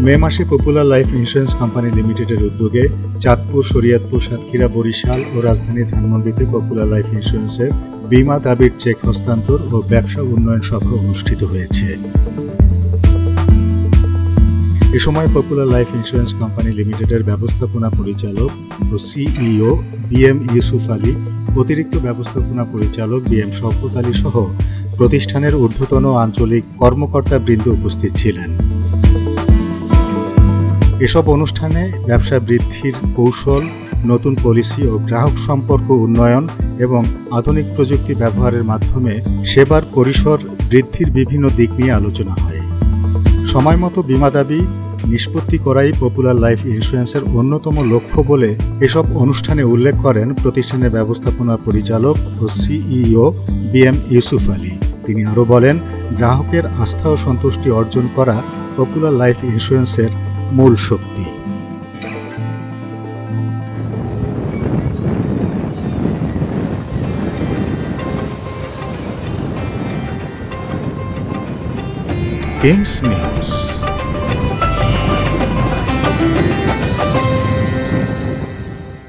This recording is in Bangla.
মে মাসে পপুলার লাইফ ইন্স্যুরেন্স কোম্পানি লিমিটেডের উদ্যোগে চাঁদপুর, শরীয়তপুর, সাতক্ষীরা, বরিশাল ও রাজধানী ধানমন্ডিতে পপুলার লাইফ ইন্স্যুরেন্সের বীমা দাবির চেক হস্তান্তর ও ব্যবসা উন্নয়ন সভা অনুষ্ঠিত হয়েছে। এ সময় পপুলার লাইফ ইন্স্যুরেন্স কোম্পানি লিমিটেডের ব্যবস্থাপনা পরিচালক ও সিইও বিএম ইউসুফ আলী, অতিরিক্ত ব্যবস্থাপনা পরিচালক বিএম শওকত আলী সহ প্রতিষ্ঠানের ঊর্ধ্বতন আঞ্চলিক কর্মকর্তাবৃন্দ উপস্থিত ছিলেন। এসব অনুষ্ঠানে ব্যবসা বৃদ্ধির কৌশল, নতুন পলিসি ও গ্রাহক সম্পর্ক উন্নয়ন এবং আধুনিক প্রযুক্তি ব্যবহারের মাধ্যমে সেবার পরিসর বৃদ্ধির বিভিন্ন দিক নিয়ে আলোচনা হয়। সময়মতো বীমা দাবি নিষ্পত্তি করাই পপুলার লাইফ ইন্স্যুরেন্সের অন্যতম লক্ষ্য বলে এসব অনুষ্ঠানে উল্লেখ করেন প্রতিষ্ঠানের ব্যবস্থাপনা পরিচালক ও সিইও বিএম ইউসুফ আলী। তিনি আরও বলেন, গ্রাহকের আস্থা ও সন্তুষ্টি অর্জন করা পপুলার লাইফ ইন্স্যুরেন্সের মূল শক্তি। Kings news.